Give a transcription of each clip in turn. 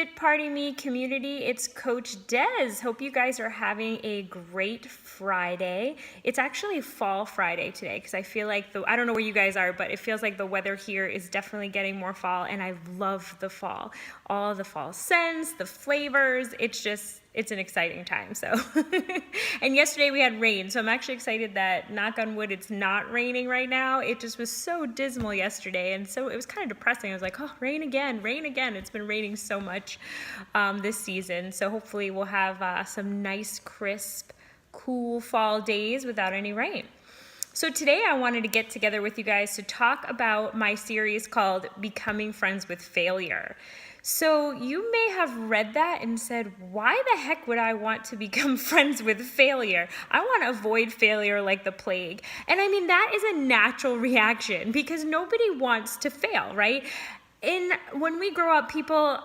Fit Party Me community, it's Coach Des. Hope you guys are having a great Friday. It's actually Fall Friday today because I feel like I don't know where you guys are, but it feels like the weather here is definitely getting more fall, and I love the fall. All the fall scents, the flavors, it's an exciting time. So, and yesterday we had rain, so I'm actually excited that, knock on wood, it's not raining right now. It just was so dismal yesterday, and so it was kind of depressing. I was like, oh, rain again, rain again. It's been raining so much this season, so hopefully we'll have some nice, crisp, cool fall days without any rain. So today I wanted to get together with you guys to talk about my series called Becoming Friends with Failure. So you may have read that and said, why the heck would I want to become friends with failure? I want to avoid failure like the plague. And I mean, that is a natural reaction because nobody wants to fail, right? When we grow up, people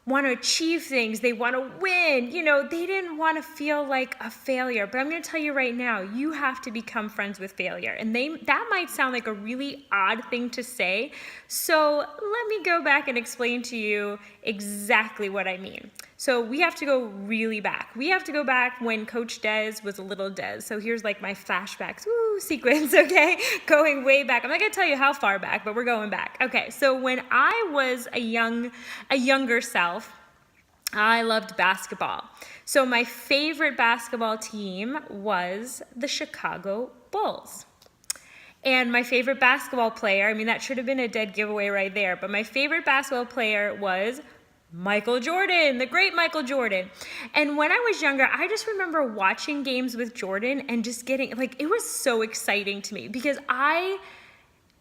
want to achieve things, they want to win, they didn't want to feel like a failure. But I'm going to tell you right now, you have to become friends with failure. And that might sound like a really odd thing to say. So let me go back and explain to you exactly what I mean. So we have to go really back. We have to go back when Coach Des was a little Des. So here's like my flashbacks, sequence, okay? Going way back. I'm not gonna tell you how far back, but we're going back. Okay, so when I was a younger self, I loved basketball. So my favorite basketball team was the Chicago Bulls. And my favorite basketball player, I mean, that should have been a dead giveaway right there, but my favorite basketball player was Michael Jordan, the great Michael Jordan. And when I was younger, I just remember watching games with Jordan and just getting, it was so exciting to me because I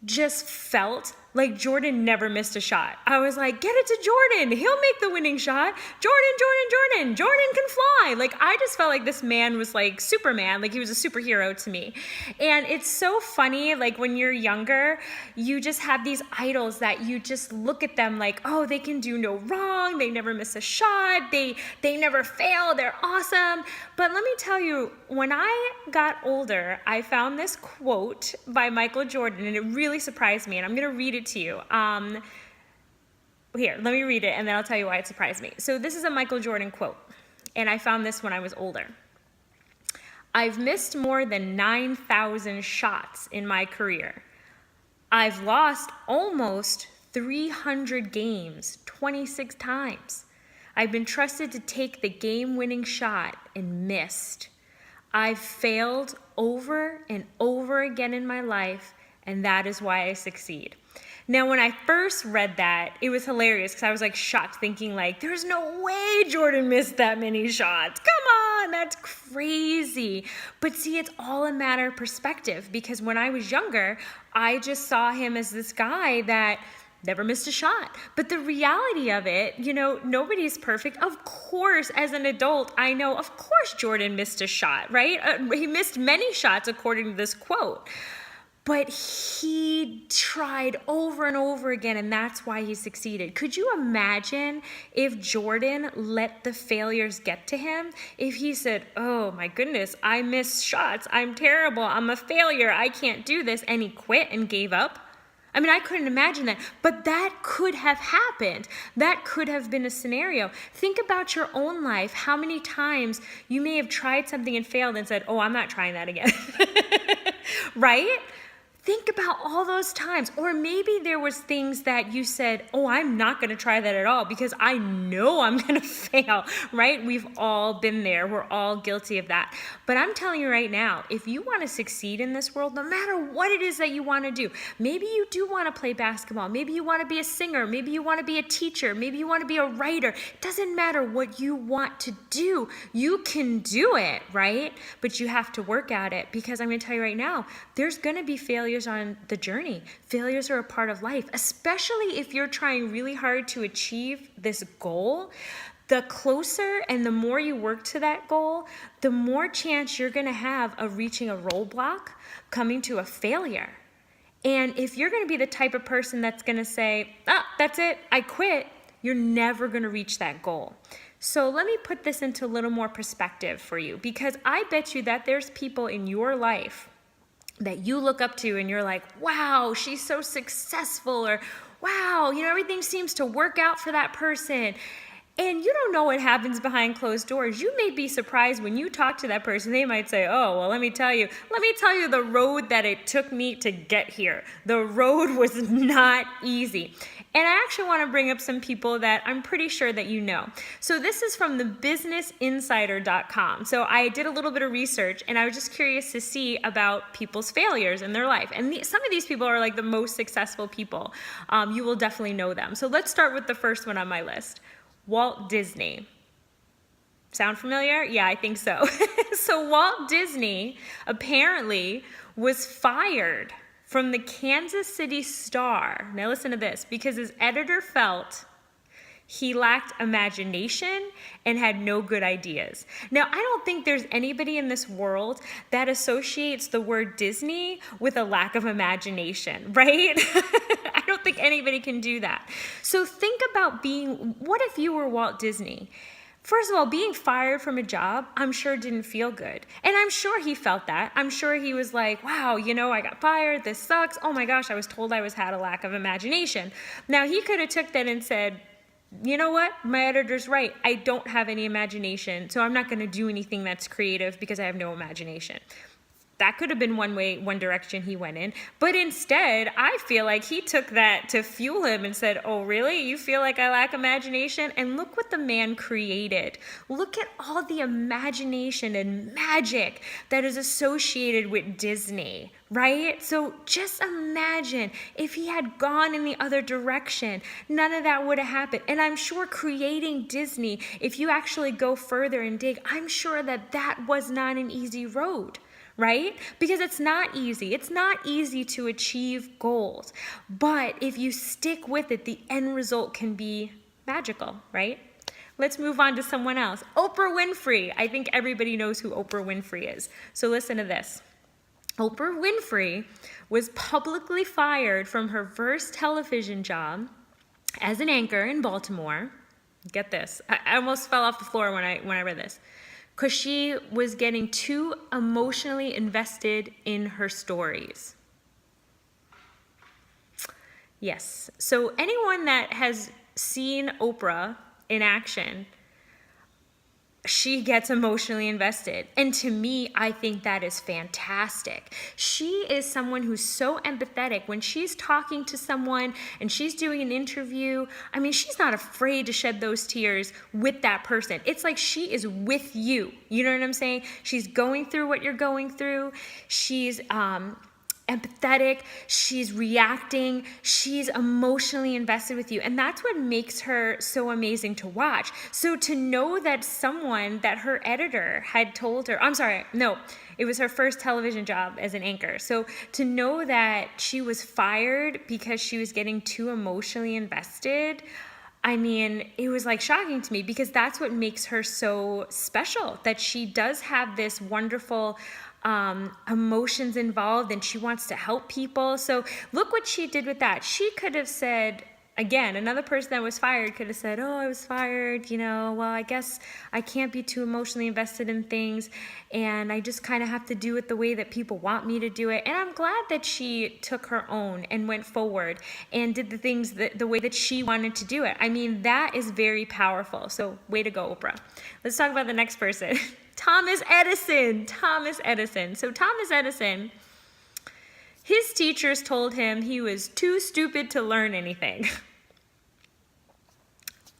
just felt like Jordan never missed a shot. I was like, get it to Jordan. He'll make the winning shot. Jordan can fly. I just felt like this man was like Superman, like he was a superhero to me. And it's so funny, when you're younger, you just have these idols that you just look at them like, oh, they can do no wrong. They never miss a shot. They never fail. They're awesome. But let me tell you, when I got older, I found this quote by Michael Jordan, and it really surprised me. And I'm going to read it to you. Here, let me read it, and then I'll tell you why it surprised me. So this is a Michael Jordan quote, and I found this when I was older. I've missed more than 9,000 shots in my career. I've lost almost 300 games, 26 times. I've been trusted to take the game-winning shot and missed. I've failed over and over again in my life, and that is why I succeed. Now, when I first read that, it was hilarious because I was shocked, thinking there's no way Jordan missed that many shots. Come on, that's crazy. But see, it's all a matter of perspective because when I was younger, I just saw him as this guy that never missed a shot. But the reality of it, nobody's perfect. Of course, as an adult, I know, of course, Jordan missed a shot, right? He missed many shots according to this quote. But he tried over and over again, and that's why he succeeded. Could you imagine if Jordan let the failures get to him? If he said, oh my goodness, I miss shots, I'm terrible, I'm a failure, I can't do this, and he quit and gave up? I mean, I couldn't imagine that, but that could have happened. That could have been a scenario. Think about your own life. How many times you may have tried something and failed and said, oh, I'm not trying that again, right? Think about all those times. Or maybe there was things that you said, oh, I'm not going to try that at all because I know I'm going to fail, right? We've all been there. We're all guilty of that. But I'm telling you right now, if you want to succeed in this world, no matter what it is that you want to do, maybe you do want to play basketball. Maybe you want to be a singer. Maybe you want to be a teacher. Maybe you want to be a writer. It doesn't matter what you want to do. You can do it, right? But you have to work at it because I'm going to tell you right now, there's going to be failures on the journey. Failures are a part of life, especially if you're trying really hard to achieve this goal. The closer and the more you work to that goal, the more chance you're going to have of reaching a roadblock, coming to a failure. And if you're going to be the type of person that's going to say, that's it, I quit, you're never going to reach that goal. So let me put this into a little more perspective for you, because I bet you that there's people in your life that you look up to and you're like, wow, she's so successful, or wow, everything seems to work out for that person. And you don't know what happens behind closed doors. You may be surprised when you talk to that person. They might say, oh, well, let me tell you the road that it took me to get here. The road was not easy. And I actually want to bring up some people that I'm pretty sure that you know. So this is from the businessinsider.com. So I did a little bit of research, and I was just curious to see about people's failures in their life. And some of these people are like the most successful people. You will definitely know them. So let's start with the first one on my list. Walt Disney. Sound familiar? Yeah, I think so. So Walt Disney apparently was fired from the Kansas City Star. Now listen to this, because his editor felt he lacked imagination and had no good ideas. Now, I don't think there's anybody in this world that associates the word Disney with a lack of imagination, right? I don't think anybody can do that. So think about what if you were Walt Disney? First of all, being fired from a job, I'm sure didn't feel good. And I'm sure he felt that. I'm sure he was like, wow, I got fired. This sucks. Oh my gosh, I was told I had a lack of imagination. Now, he could have took that and said, you know what? My editor's right. I don't have any imagination, so I'm not going to do anything that's creative because I have no imagination. That could have been one direction he went in. But instead, I feel like he took that to fuel him and said, oh, really? You feel like I lack imagination? And look what the man created. Look at all the imagination and magic that is associated with Disney, right? So just imagine if he had gone in the other direction, none of that would have happened. And I'm sure creating Disney, if you actually go further and dig, I'm sure that was not an easy road. Right? Because it's not easy. It's not easy to achieve goals. But if you stick with it, the end result can be magical, right? Let's move on to someone else. Oprah Winfrey. I think everybody knows who Oprah Winfrey is. So listen to this. Oprah Winfrey was publicly fired from her first television job as an anchor in Baltimore. Get this. I almost fell off the floor when I read this. Because she was getting too emotionally invested in her stories. Yes. So anyone that has seen Oprah in action, she gets emotionally invested. And to me, I think that is fantastic. She is someone who's so empathetic. When she's talking to someone and she's doing an interview, I mean, she's not afraid to shed those tears with that person. It's like she is with you. You know what I'm saying? She's going through what you're going through. She's empathetic, she's reacting, she's emotionally invested with you. And that's what makes her so amazing to watch. So to know that someone that her editor had told her, it was her first television job as an anchor. So to know that she was fired because she was getting too emotionally invested, I mean, it was like shocking to me, because that's what makes her so special, that she does have this wonderful emotions involved, and she wants to help people. So look what she did with that. She could have said, again, another person that was fired could have said, oh, I was fired, well, I guess I can't be too emotionally invested in things, and I just kind of have to do it the way that people want me to do it. And I'm glad that she took her own and went forward and did the things the way that she wanted to do it. I mean, that is very powerful. So way to go, Oprah. Let's talk about the next person. Thomas Edison. So Thomas Edison, his teachers told him he was too stupid to learn anything.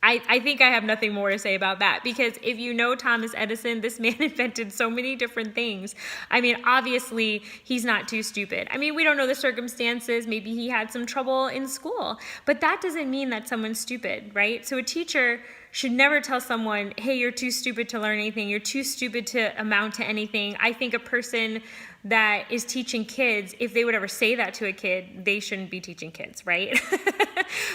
I think I have nothing more to say about that, because if you know Thomas Edison, this man invented so many different things. I mean, obviously, he's not too stupid. I mean, we don't know the circumstances. Maybe he had some trouble in school, but that doesn't mean that someone's stupid, right? So a teacher should never tell someone, hey, you're too stupid to learn anything. You're too stupid to amount to anything. I think a person that is teaching kids, if they would ever say that to a kid, they shouldn't be teaching kids, right?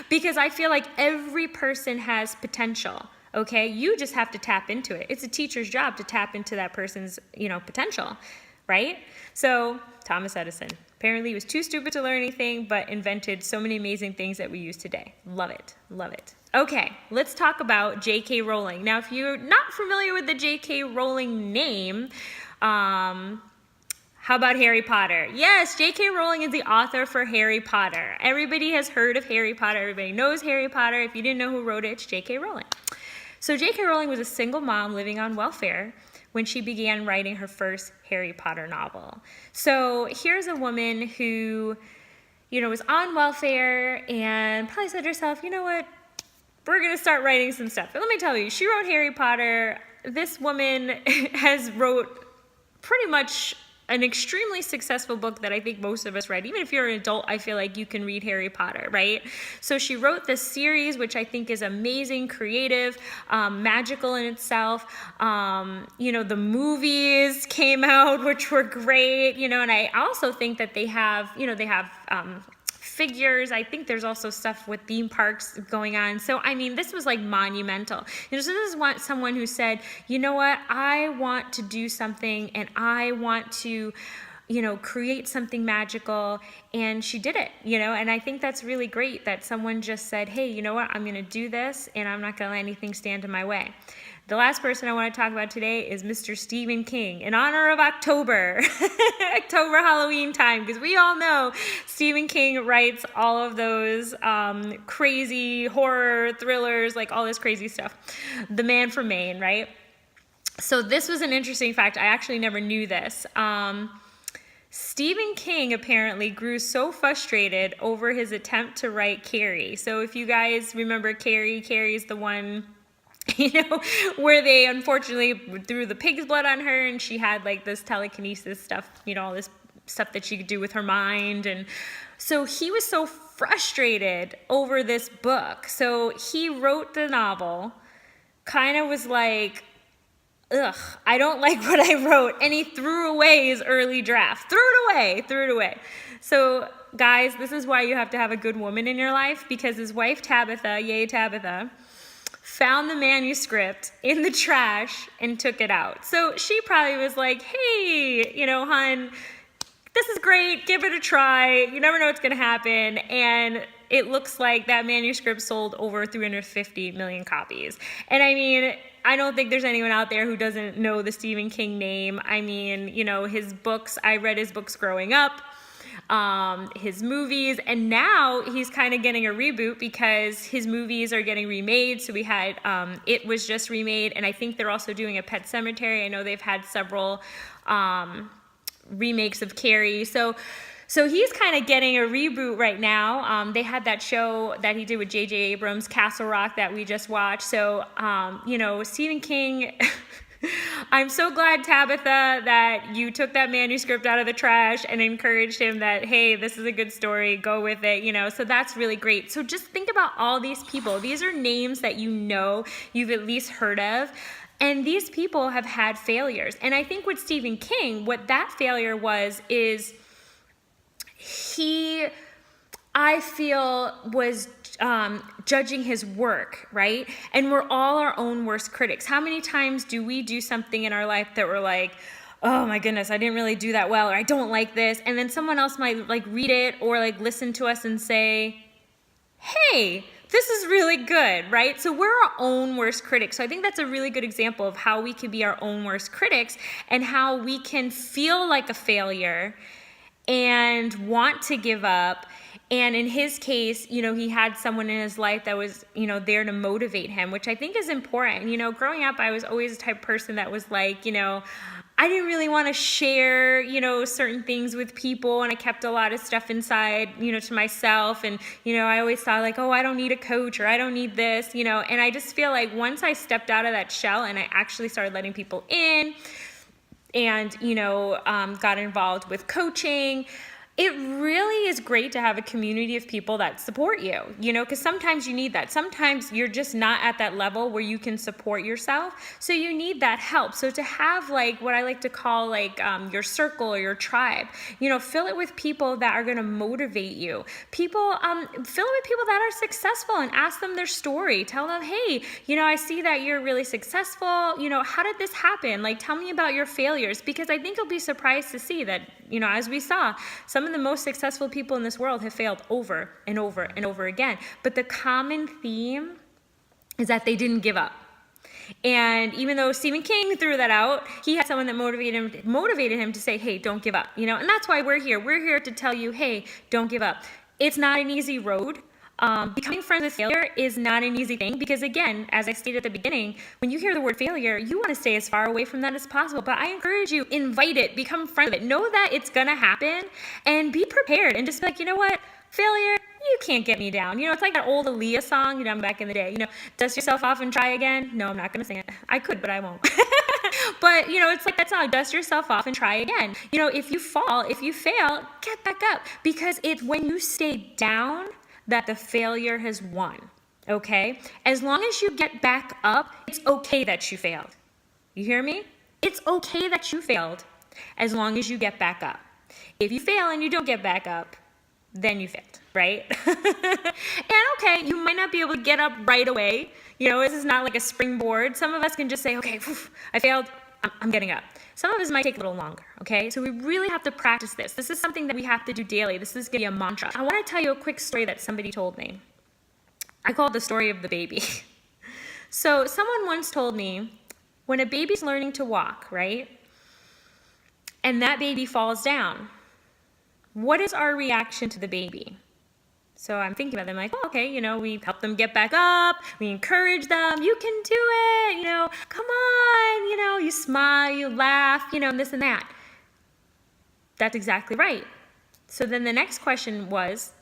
Because I feel like every person has potential, okay? You just have to tap into it. It's a teacher's job to tap into that person's, potential, right? So Thomas Edison, apparently he was too stupid to learn anything, but invented so many amazing things that we use today. Love it, love it. Okay, let's talk about J.K. Rowling. Now, if you're not familiar with the J.K. Rowling name, How about Harry Potter? Yes, J.K. Rowling is the author for Harry Potter. Everybody has heard of Harry Potter. Everybody knows Harry Potter. If you didn't know who wrote it, it's J.K. Rowling. So J.K. Rowling was a single mom living on welfare when she began writing her first Harry Potter novel. So here's a woman who, was on welfare and probably said to herself, you know what, we're going to start writing some stuff. But let me tell you, she wrote Harry Potter. This woman has wrote pretty much an extremely successful book that I think most of us read. Even if you're an adult, I feel like you can read Harry Potter, right? So she wrote this series, which I think is amazing, creative, magical in itself. The movies came out, which were great, and I also think that they have figures. I think there's also stuff with theme parks going on. So, this was like monumental. So this is someone who said, you know what, I want to do something and I want to, create something magical. And she did it, and I think that's really great that someone just said, hey, you know what, I'm going to do this and I'm not going to let anything stand in my way. The last person I want to talk about today is Mr. Stephen King, in honor of October, October Halloween time, because we all know Stephen King writes all of those crazy horror thrillers, like all this crazy stuff. The Man from Maine, right? So this was an interesting fact. I actually never knew this. Stephen King apparently grew so frustrated over his attempt to write Carrie. So if you guys remember Carrie is the one, where they unfortunately threw the pig's blood on her and she had like this telekinesis stuff, all this stuff that she could do with her mind. And so he was so frustrated over this book. So he wrote the novel, kind of was like, ugh, I don't like what I wrote. And he threw away his early draft. Threw it away. So guys, this is why you have to have a good woman in your life, because his wife Tabitha, yay Tabitha, found the manuscript in the trash and took it out. So she probably was like, hey, hon, this is great. Give it a try. You never know what's going to happen. And it looks like that manuscript sold over 350 million copies. And I don't think there's anyone out there who doesn't know the Stephen King name. His books, I read his books growing up. His movies, and now he's kind of getting a reboot because his movies are getting remade. So we had It was just remade, and I think they're also doing a Pet Sematary. I know they've had several remakes of Carrie. So he's kind of getting a reboot right now. They had that show that he did with J.J. Abrams, Castle Rock, that we just watched. So Stephen King. I'm so glad, Tabitha, that you took that manuscript out of the trash and encouraged him that, hey, this is a good story, go with it, so that's really great. So just think about all these people. These are names that you've at least heard of, and these people have had failures. And I think with Stephen King, what that failure is I feel was judging his work, right? And we're all our own worst critics. How many times do we do something in our life that we're like, oh my goodness, I didn't really do that well, or I don't like this, and then someone else might like read it or like listen to us and say, hey, this is really good, right? So we're our own worst critics. So I think that's a really good example of how we can be our own worst critics and how we can feel like a failure and want to give up. And in his case, he had someone in his life that was, there to motivate him, which I think is important. Growing up, I was always the type of person that was like, I didn't really want to share, certain things with people, and I kept a lot of stuff inside, to myself. And, I always thought like, oh, I don't need a coach, or I don't need this, and I just feel like once I stepped out of that shell and I actually started letting people in and, got involved with coaching, it really is great to have a community of people that support you, because sometimes you need that. Sometimes you're just not at that level where you can support yourself. So you need that help. So to have like what I like to call like your circle or your tribe, fill it with people that are going to motivate you. Fill it with people that are successful and ask them their story. Tell them, hey, I see that you're really successful. How did this happen? Like, tell me about your failures, because I think you'll be surprised to see that, as we saw, some of the most successful people in this world have failed over and over and over again. But the common theme is that they didn't give up. And even though Stephen King threw that out, he had someone that motivated him to say, hey, don't give up, and that's why we're here. We're here to tell you, hey, don't give up. It's not an easy road. Becoming friends with failure is not an easy thing because, again, as I stated at the beginning, when you hear the word failure, you want to stay as far away from that as possible. But I encourage you, invite it, become friends with it. Know that it's going to happen and be prepared and just be like, you know what? Failure, you can't get me down. It's like that old Aaliyah song, back in the day, dust yourself off and try again. No, I'm not going to sing it. I could, but I won't. But, it's like that song, dust yourself off and try again. If you fall, if you fail, get back up because it's when you stay down that the failure has won, okay? As long as you get back up, it's okay that you failed. You hear me? It's okay that you failed as long as you get back up. If you fail and you don't get back up, then you failed, right? And okay, you might not be able to get up right away. This is not like a springboard. Some of us can just say, okay, I failed, I'm getting up. Some of us might take a little longer, okay? So we really have to practice this. This is something that we have to do daily. This is gonna be a mantra. I wanna tell you a quick story that somebody told me. I call it the story of the baby. So someone once told me, when a baby's learning to walk, right? And that baby falls down, what is our reaction to the baby? So I'm thinking about them like, oh, okay, we help them get back up. We encourage them. You can do it. Come on. You smile, you laugh, and this and that. That's exactly right. So then the next question was,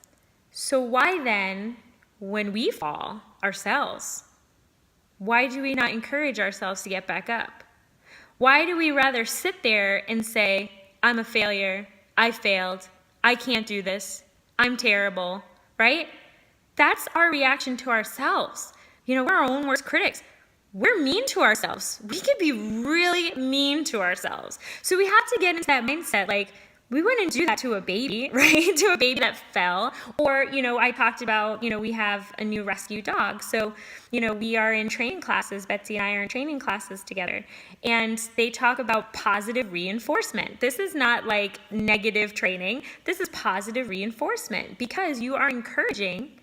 so why then, when we fall ourselves, why do we not encourage ourselves to get back up? Why do we rather sit there and say, I'm a failure, I failed, I can't do this, I'm terrible, right? That's our reaction to ourselves. We're our own worst critics. We're mean to ourselves. We could be really mean to ourselves. So we have to get into that mindset, like, we wouldn't do that to a baby, right? To a baby that fell. Or, I talked about, we have a new rescue dog. So, we are in training classes. Betsy and I are in training classes together. And they talk about positive reinforcement. This is not like negative training. This is positive reinforcement because you are encouraging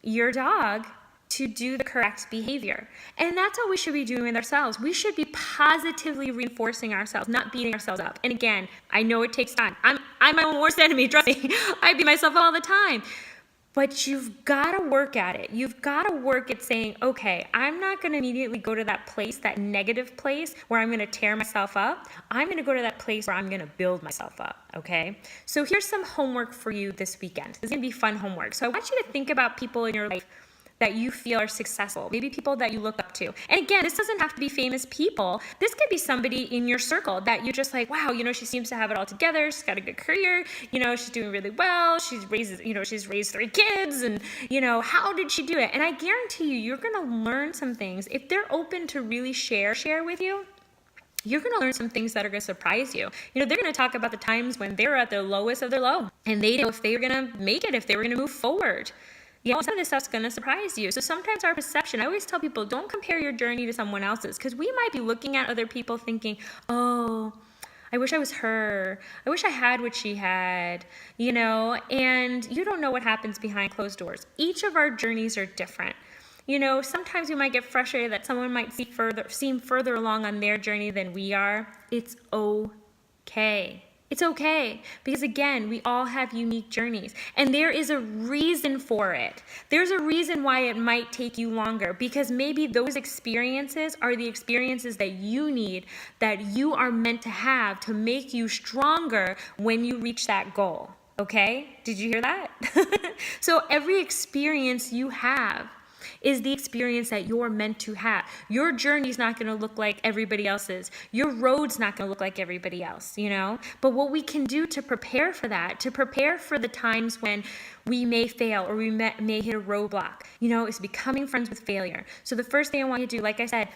your dog to do the correct behavior. And that's what we should be doing with ourselves. We should be positively reinforcing ourselves, not beating ourselves up. And again, I know it takes time. I'm my own worst enemy, trust me. I beat myself up all the time. But you've got to work at it. You've got to work at saying, okay, I'm not going to immediately go to that place, that negative place where I'm going to tear myself up. I'm going to go to that place where I'm going to build myself up, okay? So here's some homework for you this weekend. This is going to be fun homework. So I want you to think about people in your life that you feel are successful, maybe people that you look up to. And again, this doesn't have to be famous people. This could be somebody in your circle that you're just like, wow, she seems to have it all together. She's got a good career. She's doing really well. She's raised 3 kids and, how did she do it? And I guarantee you're gonna learn some things. If they're open to really share with you, you're going to learn some things that are going to surprise you. They're going to talk about the times when they were at their lowest of their low and they didn't know if they were going to make it, if they were going to move forward. Some of this stuff's going to surprise you. So sometimes our perception, I always tell people, don't compare your journey to someone else's because we might be looking at other people thinking, oh, I wish I was her. I wish I had what she had, and you don't know what happens behind closed doors. Each of our journeys are different. Sometimes we might get frustrated that someone might seem further along on their journey than we are. It's okay. It's okay because, again, we all have unique journeys and there is a reason for it. There's a reason why it might take you longer because maybe those experiences are the experiences that you need, that you are meant to have to make you stronger when you reach that goal. Okay? Did you hear that? So every experience you have is the experience that you're meant to have. Your journey's not going to look like everybody else's. Your road's not going to look like everybody else, But what we can do to prepare for that, to prepare for the times when we may fail or we may hit a roadblock, is becoming friends with failure. So the first thing I want you to do, like I said,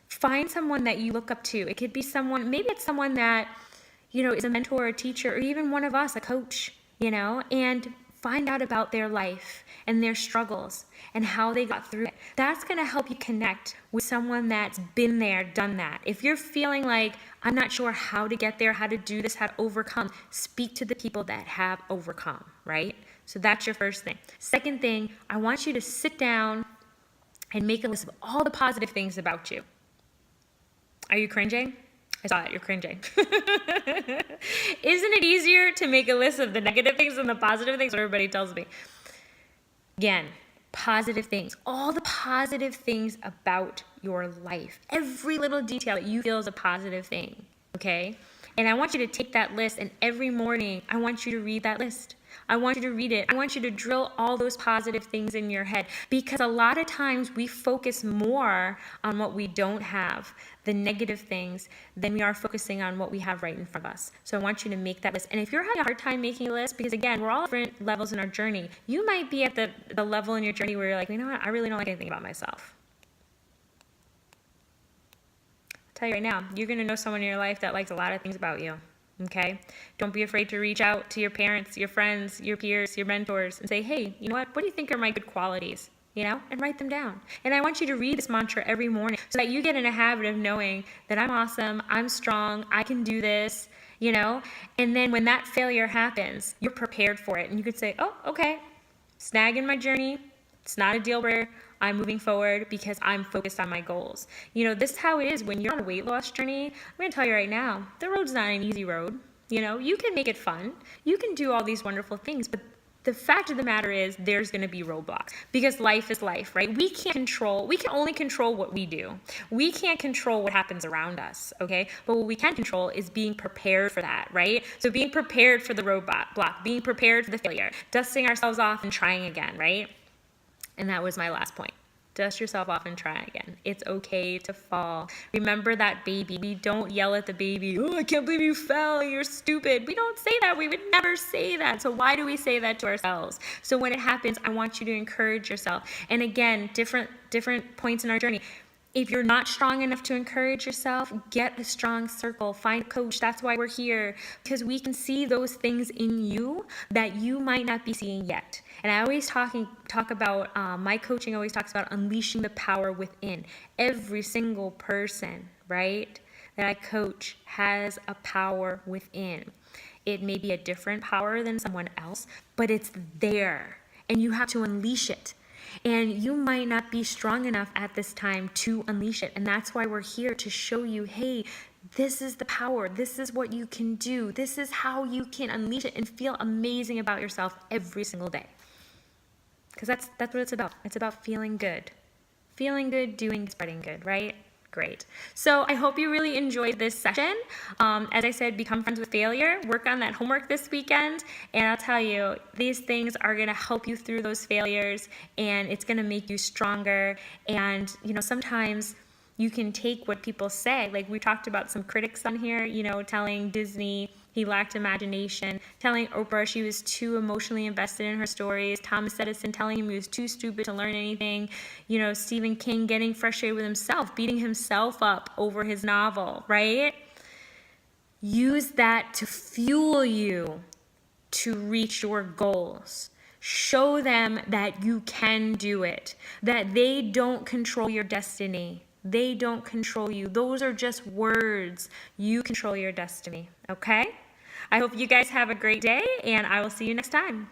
find someone that you look up to. It could be someone, maybe it's someone that, is a mentor or a teacher or even one of us, a coach, and find out about their life and their struggles and how they got through it. That's going to help you connect with someone that's been there, done that. If you're feeling like, I'm not sure how to get there, how to do this, how to overcome, speak to the people that have overcome, right? So that's your first thing. Second thing, I want you to sit down and make a list of all the positive things about you. Are you cringing? I saw it, you're cringing. Isn't it easier to make a list of the negative things than the positive things? What everybody tells me. Again, positive things, all the positive things about your life, every little detail that you feel is a positive thing, okay? And I want you to take that list, and every morning I want you to read that list. I want you to read it. I want you to drill all those positive things in your head, because a lot of times we focus more on what we don't have, the negative things, than we are focusing on what we have right in front of us. So I want you to make that list. And if you're having a hard time making a list, because again, we're all at different levels in our journey, you might be at the level in your journey where you're like, you know what, I really don't like anything about myself. I'll tell you right now, you're going to know someone in your life that likes a lot of things about you. Okay? Don't be afraid to reach out to your parents, your friends, your peers, your mentors, and say, hey, you know what do you think are my good qualities? You know, and write them down. And I want you to read this mantra every morning so that you get in a habit of knowing that I'm awesome, I'm strong, I can do this, you know? And then when that failure happens, you're prepared for it. And you could say, oh, okay, snag in my journey. It's not a deal breaker. I'm moving forward because I'm focused on my goals. You know, this is how it is when you're on a weight loss journey. I'm going to tell you right now, the road's not an easy road. You know, you can make it fun. You can do all these wonderful things, but the fact of the matter is there's going to be roadblocks, because life is life, right? We can only control what we do. We can't control what happens around us, okay? But what we can control is being prepared for that, right? So being prepared for the roadblock, being prepared for the failure, dusting ourselves off and trying again, right? And that was my last point. Dust yourself off and try again. It's okay to fall. Remember that baby. We don't yell at the baby, oh, I can't believe you fell, you're stupid. We don't say that. We would never say that. So why do we say that to ourselves? So when it happens, I want you to encourage yourself. And again, different points in our journey. If you're not strong enough to encourage yourself, get a strong circle, find a coach. That's why we're here, because we can see those things in you that you might not be seeing yet. And I always talk about, my coaching always talks about unleashing the power within. Every single person, right, that I coach has a power within. It may be a different power than someone else, but it's there, and you have to unleash it. And you might not be strong enough at this time to unleash it. And that's why we're here, to show you, hey, this is the power. This is what you can do. This is how you can unleash it and feel amazing about yourself every single day. Because that's what it's about. It's about feeling good. Feeling good, doing, spreading good, right? Great. So I hope you really enjoyed this session. As I said, become friends with failure. Work on that homework this weekend. And I'll tell you, these things are going to help you through those failures, and it's going to make you stronger. And, you know, sometimes you can take what people say. Like we talked about some critics on here, you know, telling Disney he lacked imagination, telling Oprah she was too emotionally invested in her stories, Thomas Edison telling him he was too stupid to learn anything, you know, Stephen King getting frustrated with himself, beating himself up over his novel, right? Use that to fuel you to reach your goals. Show them that you can do it, that they don't control your destiny. They don't control you. Those are just words. You control your destiny, okay? I hope you guys have a great day, and I will see you next time.